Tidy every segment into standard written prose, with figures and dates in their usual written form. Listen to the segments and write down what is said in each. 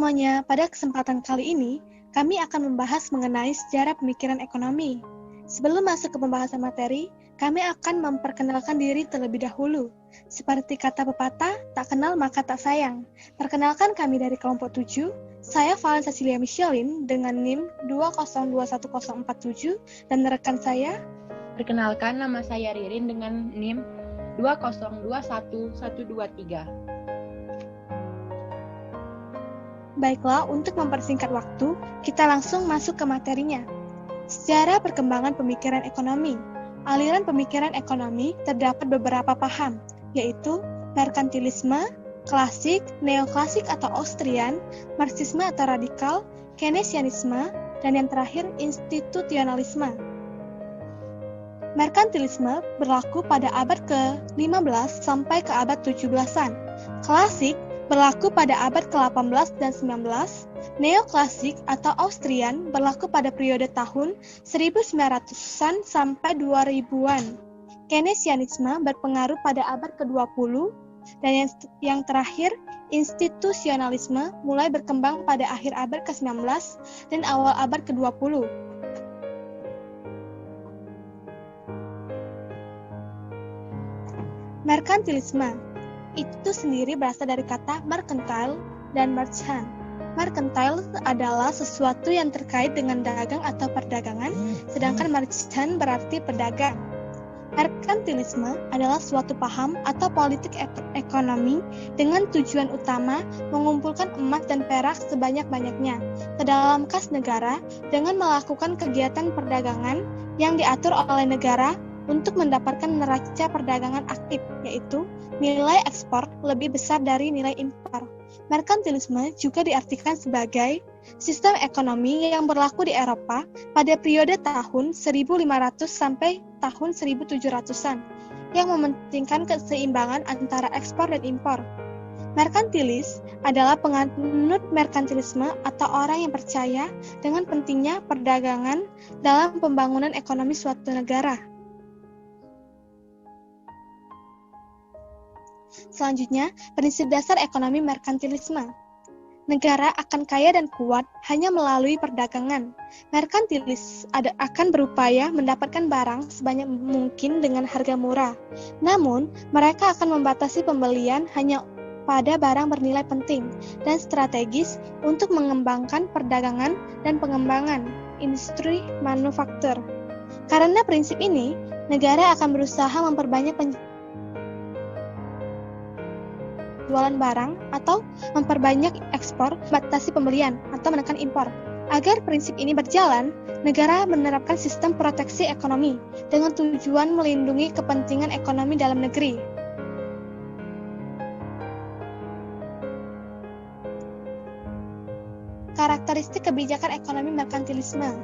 semuanya, pada kesempatan kali ini, kami akan membahas mengenai sejarah pemikiran ekonomi. Sebelum masuk ke pembahasan materi, kami akan memperkenalkan diri terlebih dahulu. Seperti kata pepatah, tak kenal maka tak sayang. Perkenalkan kami dari kelompok 7, saya Valen Cecilia Michelin dengan NIM 2021047 dan rekan saya. Perkenalkan, nama saya Ririn dengan NIM 2021123. Baiklah, untuk mempersingkat waktu, kita langsung masuk ke materinya. Sejarah perkembangan pemikiran ekonomi. Aliran pemikiran ekonomi terdapat beberapa paham, yaitu merkantilisme, klasik, neoklasik atau Austrian, marxisme atau radikal, keynesianisme, dan yang terakhir institusionalisme. Merkantilisme berlaku pada abad ke-15 sampai ke abad 17-an. Klasik berlaku pada abad ke-18 dan 19, neoklasik atau Austrian berlaku pada periode tahun 1900-an sampai 2000-an. Keynesianisme berpengaruh pada abad ke-20, dan yang terakhir, institusionalisme mulai berkembang pada akhir abad ke-19 dan awal abad ke-20. Merkantilisme itu sendiri berasal dari kata mercantile dan merchant. Mercantile adalah sesuatu yang terkait dengan dagang atau perdagangan, sedangkan merchant berarti pedagang. Merkantilisme adalah suatu paham atau politik ekonomi dengan tujuan utama mengumpulkan emas dan perak sebanyak-banyaknya ke dalam kas negara dengan melakukan kegiatan perdagangan yang diatur oleh negara untuk mendapatkan neraca perdagangan aktif, yaitu nilai ekspor lebih besar dari nilai impor. Merkantilisme juga diartikan sebagai sistem ekonomi yang berlaku di Eropa pada periode tahun 1500 sampai tahun 1700-an, yang mementingkan keseimbangan antara ekspor dan impor. Merkantilis adalah penganut merkantilisme atau orang yang percaya dengan pentingnya perdagangan dalam pembangunan ekonomi suatu negara. Selanjutnya, prinsip dasar ekonomi merkantilisme. Negara akan kaya dan kuat hanya melalui perdagangan. Merkantilis akan berupaya mendapatkan barang sebanyak mungkin dengan harga murah. Namun, mereka akan membatasi pembelian hanya pada barang bernilai penting dan strategis untuk mengembangkan perdagangan dan pengembangan industri manufaktur. Karena prinsip ini, negara akan berusaha memperbanyak jualan barang atau memperbanyak ekspor, batasi pembelian atau menekan impor. Agar prinsip ini berjalan, negara menerapkan sistem proteksi ekonomi dengan tujuan melindungi kepentingan ekonomi dalam negeri. Karakteristik kebijakan ekonomi merkantilisme.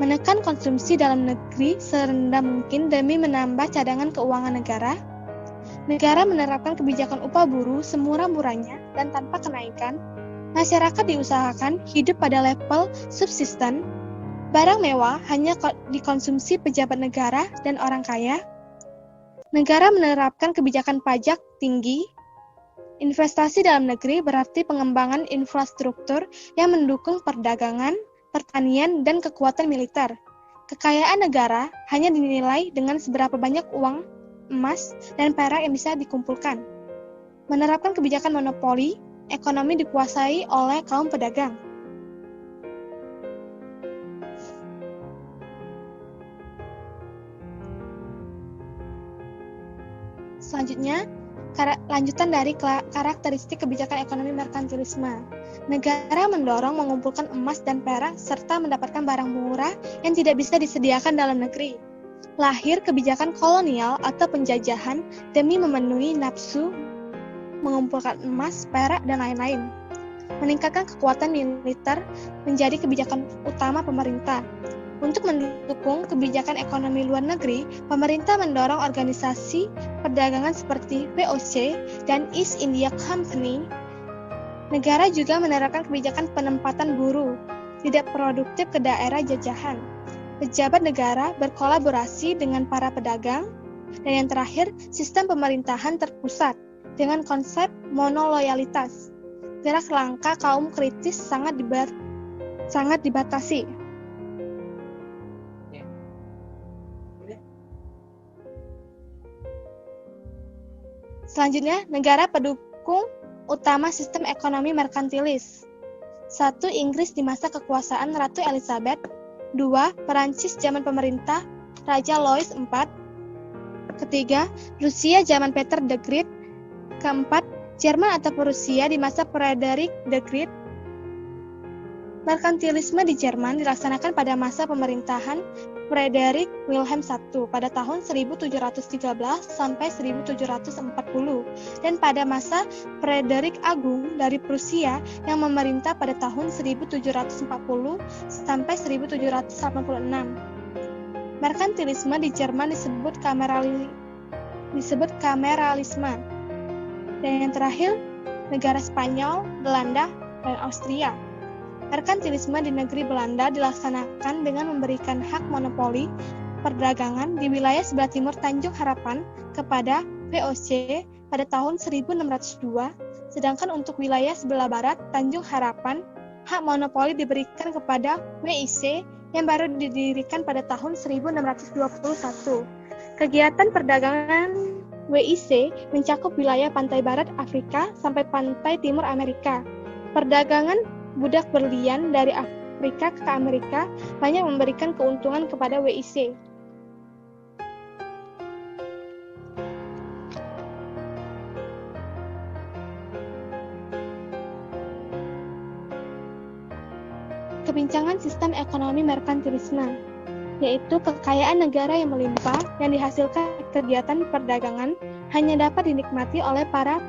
Menekan konsumsi dalam negeri serendah mungkin demi menambah cadangan keuangan negara. Negara menerapkan kebijakan upah buruh semurah-murahnya dan tanpa kenaikan. Masyarakat diusahakan hidup pada level subsisten. Barang mewah hanya dikonsumsi pejabat negara dan orang kaya. Negara menerapkan kebijakan pajak tinggi. Investasi dalam negeri berarti pengembangan infrastruktur yang mendukung perdagangan, pertanian, dan kekuatan militer. Kekayaan negara hanya dinilai dengan seberapa banyak uang, emas, dan perak yang bisa dikumpulkan. Menerapkan kebijakan monopoli, ekonomi dikuasai oleh kaum pedagang. Selanjutnya, lanjutan dari karakteristik kebijakan ekonomi merkantilisme. Negara mendorong mengumpulkan emas dan perak serta mendapatkan barang murah yang tidak bisa disediakan dalam negeri. Lahir kebijakan kolonial atau penjajahan demi memenuhi nafsu mengumpulkan emas, perak, dan lain-lain. Meningkatkan kekuatan militer menjadi kebijakan utama pemerintah. Untuk mendukung kebijakan ekonomi luar negeri, pemerintah mendorong organisasi perdagangan seperti VOC dan East India Company. Negara juga menerapkan kebijakan penempatan buruh tidak produktif ke daerah jajahan. Pejabat negara berkolaborasi dengan para pedagang, dan yang terakhir, sistem pemerintahan terpusat dengan konsep monoloyalitas. gerak langkah kaum kritis sangat dibatasi. Selanjutnya, negara pendukung utama sistem ekonomi merkantilis. 1. Inggris di masa kekuasaan Ratu Elizabeth. 2. Perancis zaman pemerintah Raja Louis IV. Ketiga, Rusia zaman Peter the Great. Keempat, Jerman atau Prusia di masa Frederick the Great. Merkantilisme di Jerman dilaksanakan pada masa pemerintahan Frederick Wilhelm I pada tahun 1713 sampai 1740 dan pada masa Frederick Agung dari Prusia yang memerintah pada tahun 1740 sampai 1786. Merkantilisme di Jerman disebut kameralisme. Dan yang terakhir, negara Spanyol, Belanda, dan Austria. Merkantilisme di negeri Belanda dilaksanakan dengan memberikan hak monopoli perdagangan di wilayah sebelah timur Tanjung Harapan kepada VOC pada tahun 1602, sedangkan untuk wilayah sebelah barat Tanjung Harapan, hak monopoli diberikan kepada WIC yang baru didirikan pada tahun 1621. Kegiatan perdagangan WIC mencakup wilayah pantai barat Afrika sampai pantai timur Amerika. Perdagangan budak berlian dari Afrika ke Amerika banyak memberikan keuntungan kepada WIC. Kebincangan sistem ekonomi merkantilisme, yaitu kekayaan negara yang melimpah yang dihasilkan kegiatan perdagangan hanya dapat dinikmati oleh para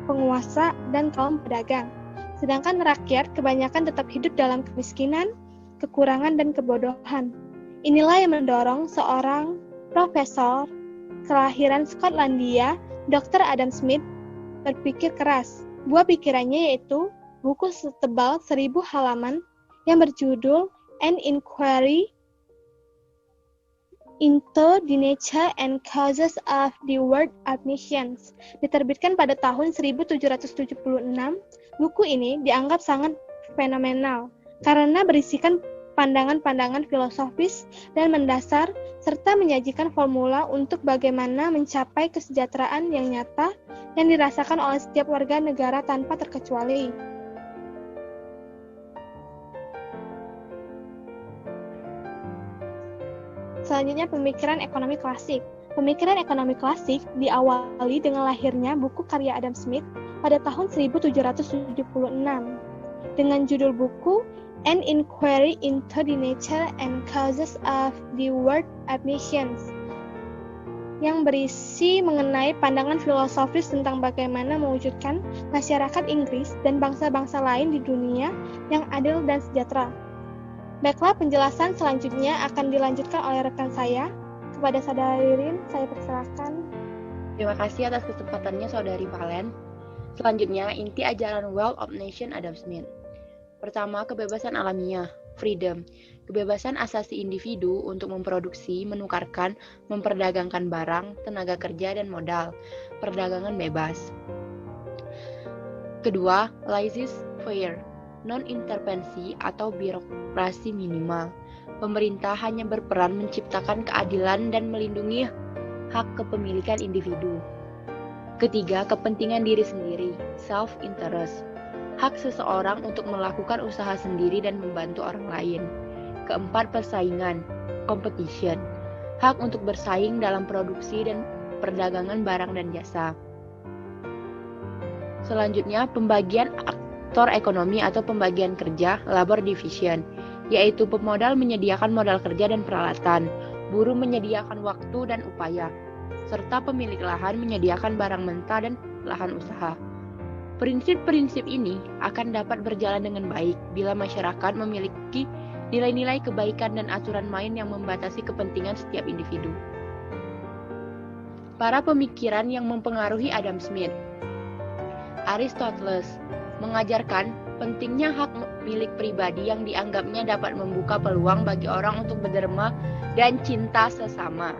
penguasa dan kaum pedagang. Sedangkan rakyat kebanyakan tetap hidup dalam kemiskinan, kekurangan, dan kebodohan. Inilah yang mendorong seorang profesor kelahiran Skotlandia, Dr. Adam Smith, berpikir keras. Buah pikirannya yaitu buku setebal 1000 halaman yang berjudul An Inquiry into the Nature and Causes of the World Admissions, diterbitkan pada tahun 1776. Buku ini dianggap sangat fenomenal karena berisikan pandangan-pandangan filosofis dan mendasar serta menyajikan formula untuk bagaimana mencapai kesejahteraan yang nyata yang dirasakan oleh setiap warga negara tanpa terkecuali. Selanjutnya, pemikiran ekonomi klasik. Pemikiran ekonomi klasik diawali dengan lahirnya buku karya Adam Smith pada tahun 1776 dengan judul buku An Inquiry into the Nature and Causes of the World Admissions, yang berisi mengenai pandangan filosofis tentang bagaimana mewujudkan masyarakat Inggris dan bangsa-bangsa lain di dunia yang adil dan sejahtera. Baiklah, penjelasan selanjutnya akan dilanjutkan oleh rekan saya. Kepada Saudari Ririn, saya persilakan. Terima kasih atas kesempatannya Saudari Valen. Selanjutnya, inti ajaran World of Nation Adam Smith. Pertama, kebebasan alamiah, freedom. Kebebasan asasi individu untuk memproduksi, menukarkan, memperdagangkan barang, tenaga kerja, dan modal. Perdagangan bebas. Kedua, laissez-faire, non-intervensi atau birokrasi minimal. Pemerintah hanya berperan menciptakan keadilan dan melindungi hak kepemilikan individu. Ketiga, kepentingan diri sendiri, self-interest. Hak seseorang untuk melakukan usaha sendiri dan membantu orang lain. Keempat, persaingan, competition. Hak untuk bersaing dalam produksi dan perdagangan barang dan jasa. Selanjutnya, pembagian aktor ekonomi atau pembagian kerja, labor division, yaitu pemodal menyediakan modal kerja dan peralatan, buruh menyediakan waktu dan upaya, serta pemilik lahan menyediakan barang mentah dan lahan usaha. Prinsip-prinsip ini akan dapat berjalan dengan baik bila masyarakat memiliki nilai-nilai kebaikan dan aturan main yang membatasi kepentingan setiap individu. Para pemikiran yang mempengaruhi Adam Smith. Aristoteles mengajarkan pentingnya hak milik pribadi yang dianggapnya dapat membuka peluang bagi orang untuk berderma dan cinta sesama.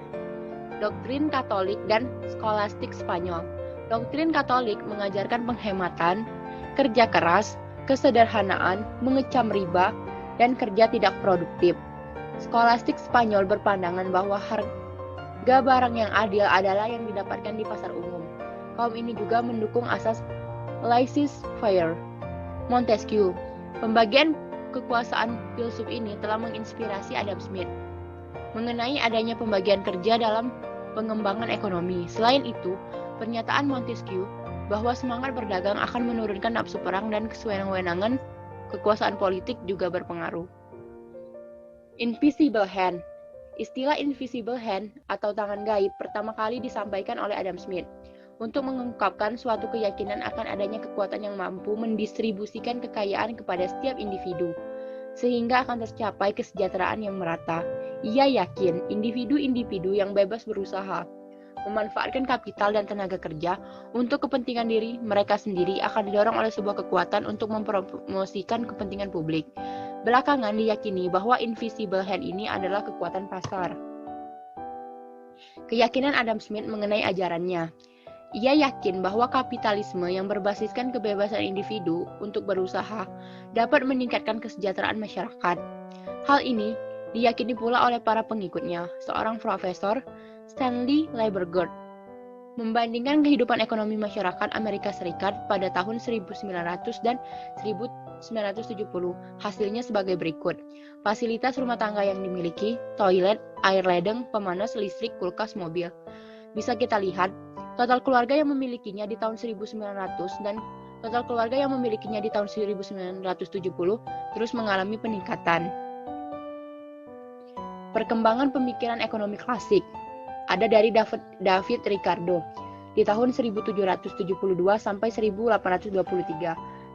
Doktrin Katolik dan skolastik Spanyol. Doktrin Katolik mengajarkan penghematan, kerja keras, kesederhanaan, mengecam riba, dan kerja tidak produktif. Skolastik Spanyol berpandangan bahwa harga barang yang adil adalah yang didapatkan di pasar umum. Kaum ini juga mendukung asas laissez-faire. Montesquieu, pembagian kekuasaan filsuf ini telah menginspirasi Adam Smith mengenai adanya pembagian kerja dalam pengembangan ekonomi. Selain itu, pernyataan Montesquieu bahwa semangat berdagang akan menurunkan nafsu perang dan kesewenang-wenangan kekuasaan politik juga berpengaruh. Invisible hand. Istilah invisible hand atau tangan gaib pertama kali disampaikan oleh Adam Smith untuk mengungkapkan suatu keyakinan akan adanya kekuatan yang mampu mendistribusikan kekayaan kepada setiap individu, sehingga akan tercapai kesejahteraan yang merata. Ia yakin individu-individu yang bebas berusaha, memanfaatkan kapital dan tenaga kerja untuk kepentingan diri mereka sendiri akan didorong oleh sebuah kekuatan untuk mempromosikan kepentingan publik. Belakangan diyakini bahwa invisible hand ini adalah kekuatan pasar. Keyakinan Adam Smith mengenai ajarannya. Ia yakin bahwa kapitalisme yang berbasiskan kebebasan individu untuk berusaha dapat meningkatkan kesejahteraan masyarakat. Hal ini diyakini pula oleh para pengikutnya. Seorang profesor, Stanley Liebergard, membandingkan kehidupan ekonomi masyarakat Amerika Serikat pada tahun 1900 dan 1970. Hasilnya sebagai berikut. Fasilitas rumah tangga yang dimiliki, toilet, air ledeng, pemanas, listrik, kulkas, mobil. Bisa kita lihat, total keluarga yang memilikinya di tahun 1900 dan total keluarga yang memilikinya di tahun 1970 terus mengalami peningkatan. Perkembangan pemikiran ekonomi klasik ada dari David Ricardo di tahun 1772 sampai 1823.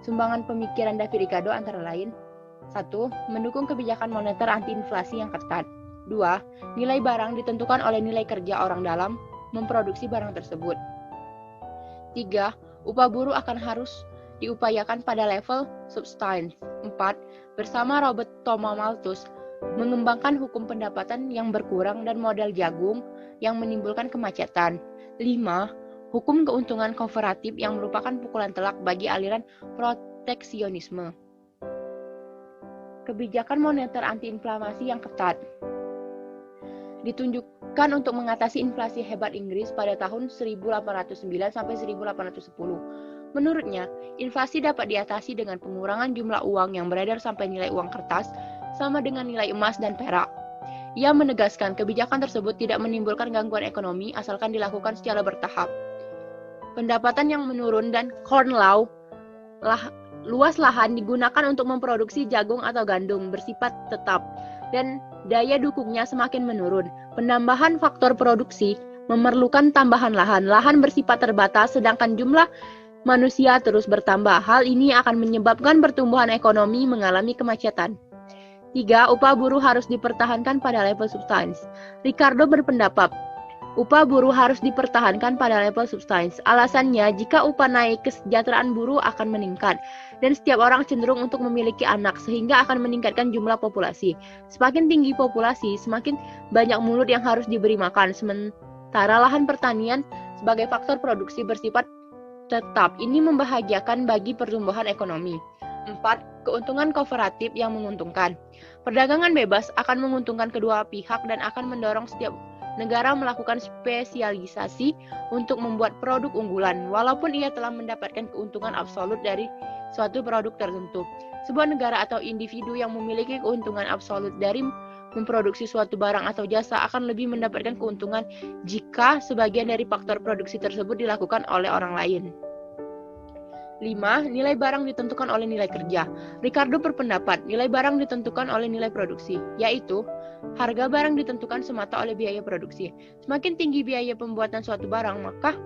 Sumbangan pemikiran David Ricardo antara lain: 1. Mendukung kebijakan moneter anti-inflasi yang ketat. 2. Nilai barang ditentukan oleh nilai kerja orang dalam memproduksi barang tersebut. 3. Upah buruh akan harus diupayakan pada level substance. 4. Bersama Robert Thomas Malthus, mengembangkan hukum pendapatan yang berkurang dan modal jagung yang menimbulkan kemacetan. 5. Hukum keuntungan kooperatif yang merupakan pukulan telak bagi aliran proteksionisme. Kebijakan moneter anti-inflasi yang ketat ditunjukkan untuk mengatasi inflasi hebat Inggris pada tahun 1809 sampai 1810. Menurutnya, inflasi dapat diatasi dengan pengurangan jumlah uang yang beredar sampai nilai uang kertas sama dengan nilai emas dan perak. Ia menegaskan kebijakan tersebut tidak menimbulkan gangguan ekonomi asalkan dilakukan secara bertahap. Pendapatan yang menurun dan corn law, luas lahan digunakan untuk memproduksi jagung atau gandum bersifat tetap dan daya dukungnya semakin menurun. Penambahan faktor produksi memerlukan tambahan lahan. Lahan bersifat terbatas sedangkan jumlah manusia terus bertambah. Hal ini akan menyebabkan pertumbuhan ekonomi mengalami kemacetan. 3. Upah buruh harus dipertahankan pada level substance. Ricardo berpendapat upah buruh harus dipertahankan pada level substance. Alasannya, jika upah naik, kesejahteraan buruh akan meningkat, dan setiap orang cenderung untuk memiliki anak, sehingga akan meningkatkan jumlah populasi. Semakin tinggi populasi, semakin banyak mulut yang harus diberi makan. Sementara lahan pertanian sebagai faktor produksi bersifat tetap, ini membahagiakan bagi pertumbuhan ekonomi. 4. Keuntungan kooperatif yang menguntungkan. Perdagangan bebas akan menguntungkan kedua pihak dan akan mendorong setiap negara melakukan spesialisasi untuk membuat produk unggulan, walaupun ia telah mendapatkan keuntungan absolut dari suatu produk tertentu. Sebuah negara atau individu yang memiliki keuntungan absolut dari memproduksi suatu barang atau jasa akan lebih mendapatkan keuntungan jika sebagian dari faktor produksi tersebut dilakukan oleh orang lain. 5. Nilai barang ditentukan oleh nilai kerja. Ricardo berpendapat nilai barang ditentukan oleh nilai produksi, yaitu harga barang ditentukan semata oleh biaya produksi. Semakin tinggi biaya pembuatan suatu barang, maka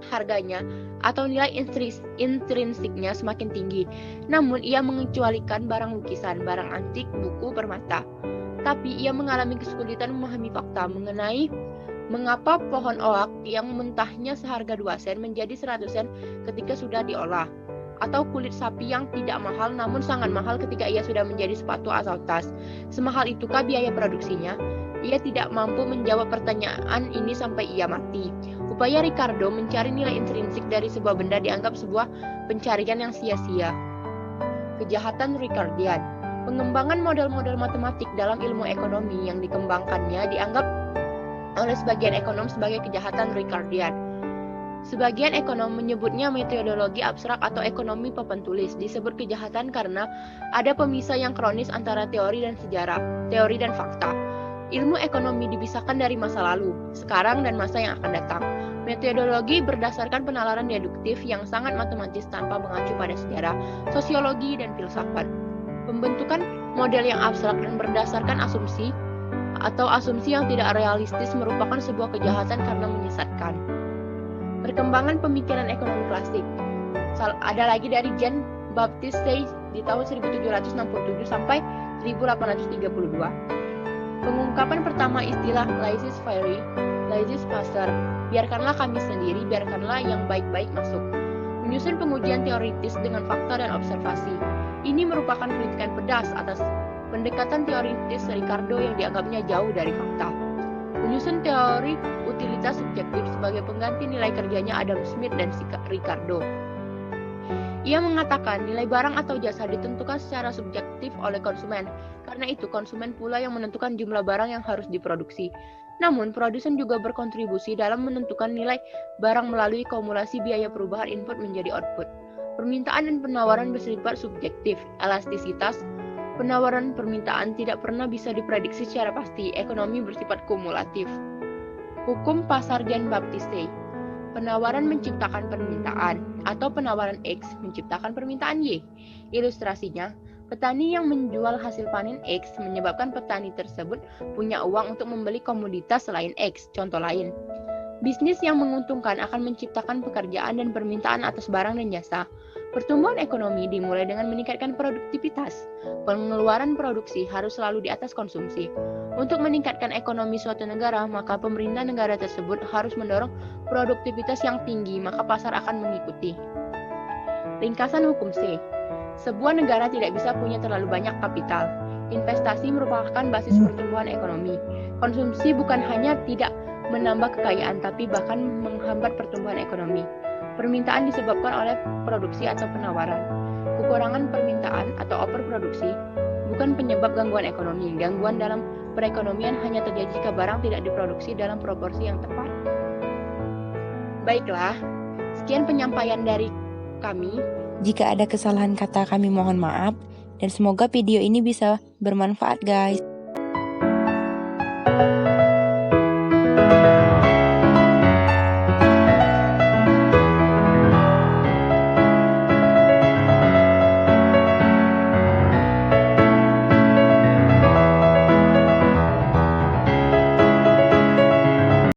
harganya atau nilai intrinsiknya semakin tinggi. Namun, ia mengecualikan barang lukisan, barang antik, buku, permata. Tapi, ia mengalami kesulitan memahami fakta mengenai mengapa pohon oak yang mentahnya seharga 2 sen menjadi 100 sen ketika sudah diolah, atau kulit sapi yang tidak mahal namun sangat mahal ketika ia sudah menjadi sepatu atau tas. Semahal itukah biaya produksinya? Ia tidak mampu menjawab pertanyaan ini sampai ia mati. Upaya Ricardo mencari nilai intrinsik dari sebuah benda dianggap sebuah pencarian yang sia-sia. Kejahatan Ricardian. Pengembangan model-model matematik dalam ilmu ekonomi yang dikembangkannya dianggap oleh sebagian ekonom sebagai kejahatan Ricardian. Sebagian ekonom menyebutnya metodologi abstrak atau ekonomi papan tulis. Disebut kejahatan karena ada pemisah yang kronis antara teori dan sejarah, teori dan fakta. Ilmu ekonomi dipisahkan dari masa lalu, sekarang, dan masa yang akan datang. Metodologi berdasarkan penalaran deduktif yang sangat matematis tanpa mengacu pada sejarah, sosiologi, dan filsafat. Pembentukan model yang abstrak dan berdasarkan asumsi atau asumsi yang tidak realistis merupakan sebuah kejahatan karena menyesatkan. Perkembangan pemikiran ekonomi klasik. Ada lagi dari Jean Baptiste Say di tahun 1767 sampai 1832. Pengungkapan pertama istilah laissez-faire, laissez-passer, biarkanlah kami sendiri, biarkanlah yang baik-baik masuk. Menyusun pengujian teoritis dengan fakta dan observasi. Ini merupakan kritikan pedas atas pendekatan teoritis Ricardo yang dianggapnya jauh dari fakta. Menyusun teori utilitas subjektif sebagai pengganti nilai kerjanya Adam Smith dan Ricardo. Ia mengatakan nilai barang atau jasa ditentukan secara subjektif oleh konsumen. Karena itu, konsumen pula yang menentukan jumlah barang yang harus diproduksi. Namun, produsen juga berkontribusi dalam menentukan nilai barang melalui kumulasi biaya perubahan input menjadi output. Permintaan dan penawaran bersifat subjektif. Elastisitas penawaran permintaan tidak pernah bisa diprediksi secara pasti. Ekonomi bersifat kumulatif. Hukum pasar Jean Baptiste. Penawaran menciptakan permintaan, atau penawaran X menciptakan permintaan Y. Ilustrasinya, petani yang menjual hasil panen X menyebabkan petani tersebut punya uang untuk membeli komoditas selain X. Contoh lain, bisnis yang menguntungkan akan menciptakan pekerjaan dan permintaan atas barang dan jasa. Pertumbuhan ekonomi dimulai dengan meningkatkan produktivitas. Pengeluaran produksi harus selalu di atas konsumsi. Untuk meningkatkan ekonomi suatu negara, maka pemerintah negara tersebut harus mendorong produktivitas yang tinggi, maka pasar akan mengikuti. Ringkasan hukum C. Sebuah negara tidak bisa punya terlalu banyak kapital. Investasi merupakan basis pertumbuhan ekonomi. Konsumsi bukan hanya tidak menambah kekayaan, tapi bahkan menghambat pertumbuhan ekonomi. Permintaan disebabkan oleh produksi atau penawaran. Kekurangan permintaan atau overproduksi bukan penyebab gangguan ekonomi. Gangguan dalam perekonomian hanya terjadi jika barang tidak diproduksi dalam proporsi yang tepat. Baiklah, sekian penyampaian dari kami. Jika ada kesalahan kata kami mohon maaf, dan semoga video ini bisa bermanfaat guys.